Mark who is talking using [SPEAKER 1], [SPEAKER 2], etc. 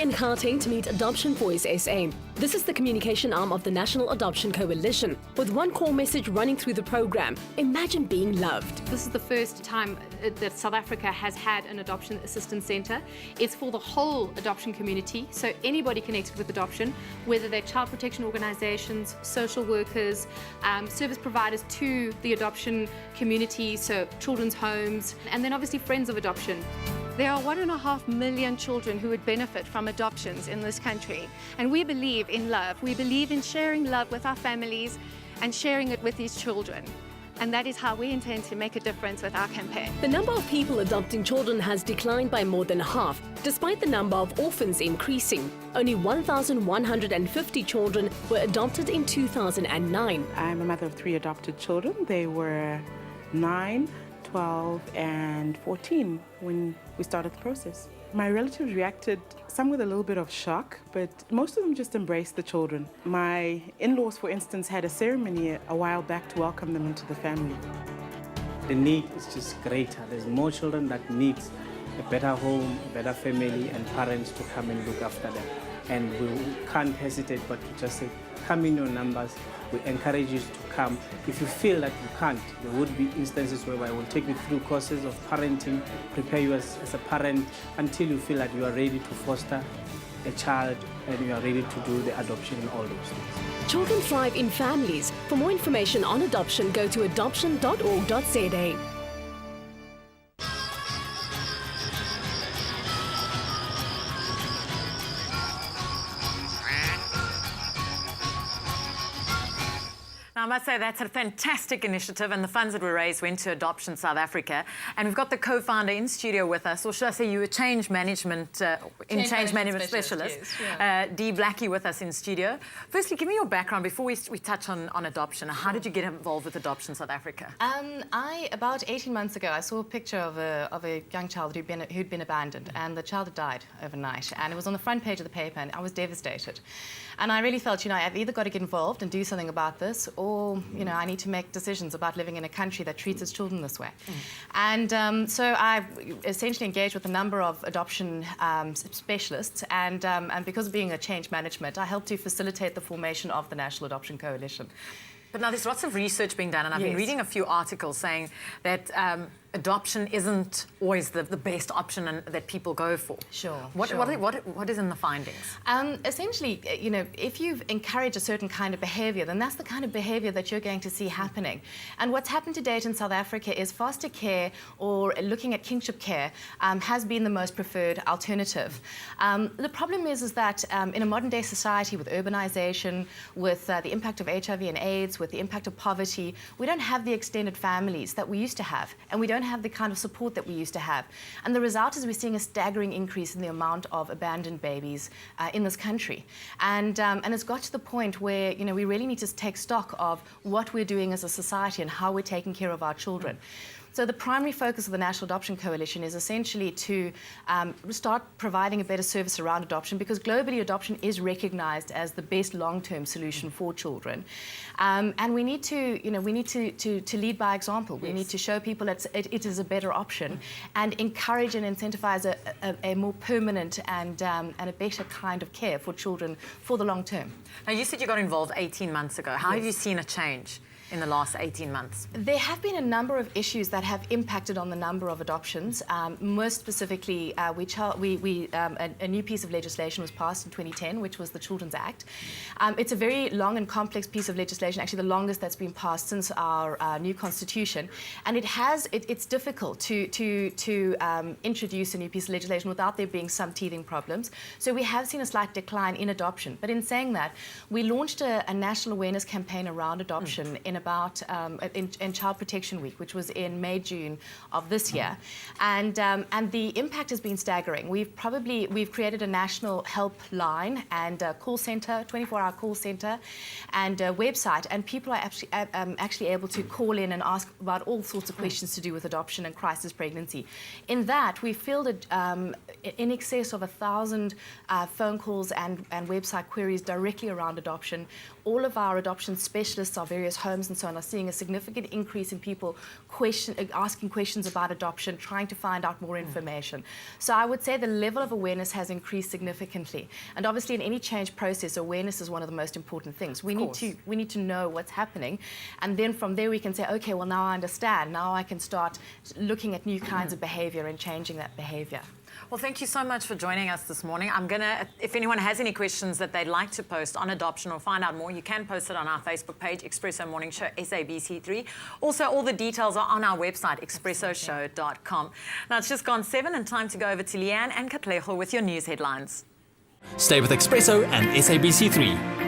[SPEAKER 1] in Gauteng to meet Adoption Voice SA. This is the communication arm of the National Adoption Coalition, with one core message running through the program: imagine being loved.
[SPEAKER 2] This is the first time that South Africa has had an adoption assistance centre. It's for the whole adoption community, so anybody connected with adoption, whether they're child protection organisations, social workers, service providers to the adoption community, so children's homes, and then obviously friends of adoption.
[SPEAKER 3] There are 1.5 million children who would benefit from adoptions in this country. And we believe in love. We believe in sharing love with our families and sharing it with these children. And that is how we intend to make a difference with our campaign.
[SPEAKER 1] The number of people adopting children has declined by more than half, despite the number of orphans increasing. Only 1,150 children were adopted in 2009.
[SPEAKER 4] I'm a mother of 3 adopted children. They were 9, 12 and 14 when we started the process. My relatives reacted, some with a little bit of shock, but most of them just embraced the children. My in-laws, for instance, had a ceremony a while back to welcome them into the family.
[SPEAKER 5] The need is just greater. There's more children that need a better home, a better family, and parents to come and look after them. And we can't hesitate but to just say, come in your numbers. We encourage you to come. If you feel that you can't, there would be instances where I will take you through courses of parenting, prepare you as a parent until you feel that you are ready to foster a child and you are ready to do the adoption and all those things.
[SPEAKER 1] Children thrive in families. For more information on adoption, go to adoption.org.za.
[SPEAKER 6] Now, I must say that's a fantastic initiative, and the funds that were raised went to Adoption South Africa. And we've got the co-founder in studio with us, or should I say you were change management specialist,
[SPEAKER 2] yes, yeah.
[SPEAKER 6] Dee Blackie with us in studio. Firstly, give me your background before we touch on adoption. How did you get involved with Adoption South Africa?
[SPEAKER 7] About 18 months ago, I saw a picture of a young child who'd been abandoned, and the child had died overnight. And it was on the front page of the paper, and I was devastated. And I really felt, I've either got to get involved and do something about this, or, I need to make decisions about living in a country that treats its children this way. And so I essentially engaged with a number of adoption specialists, and because of being a change management, I helped to facilitate the formation of the National Adoption Coalition.
[SPEAKER 6] But now there's lots of research being done, and I've been reading a few articles saying that adoption isn't always the best option that people go for.
[SPEAKER 7] Sure.
[SPEAKER 6] What is in the findings?
[SPEAKER 7] Essentially, if you encourage a certain kind of behaviour, then that's the kind of behaviour that you're going to see happening. And what's happened to date in South Africa is foster care, or looking at kinship care, has been the most preferred alternative. The problem is that in a modern day society, with urbanisation, with the impact of HIV and AIDS, with the impact of poverty, we don't have the extended families that we used to have, and we don't have the kind of support that we used to have. And the result is we're seeing a staggering increase in the amount of abandoned babies in this country. And it's got to the point where, we really need to take stock of what we're doing as a society and how we're taking care of our children. So the primary focus of the National Adoption Coalition is essentially to start providing a better service around adoption, because globally adoption is recognised as the best long-term solution for children. And we need to, to lead by example. We need to show people that it is a better option, and encourage and incentivise a more permanent and a better kind of care for children for the long term.
[SPEAKER 6] Now, you said you got involved 18 months ago. How have you seen a change in the last 18 months?
[SPEAKER 7] There have been a number of issues that have impacted on the number of adoptions. Most specifically, a new piece of legislation was passed in 2010, which was the Children's Act. It's a very long and complex piece of legislation, actually the longest that's been passed since our new constitution. And it's difficult to introduce a new piece of legislation without there being some teething problems. So we have seen a slight decline in adoption. But in saying that, we launched a national awareness campaign around adoption in Child Protection Week, which was in May, June of this year, and the impact has been staggering. We've created a national helpline and a call centre, 24-hour call centre, and a website, and people are actually able to call in and ask about all sorts of questions to do with adoption and crisis pregnancy. In that, we fielded in excess of 1,000 phone calls and website queries directly around adoption. all of our adoption specialists, our various homes and so on, are seeing a significant increase in people asking questions about adoption, trying to find out more information. So I would say the level of awareness has increased significantly. And obviously in any change process, awareness is one of the most important things. We need to know what's happening. And then from there we can say, okay, well now I understand. Now I can start looking at new kinds of behavior and changing that behavior.
[SPEAKER 6] Well, thank you so much for joining us this morning. I'm going to, if anyone has any questions that they'd like to post on adoption or find out more, you can post it on our Facebook page, Expresso Morning Show, SABC3. Also, all the details are on our website, expressoshow.com. Now, it's just gone 7 and time to go over to Leanne and Katlego with your news headlines.
[SPEAKER 8] Stay with Expresso and SABC3.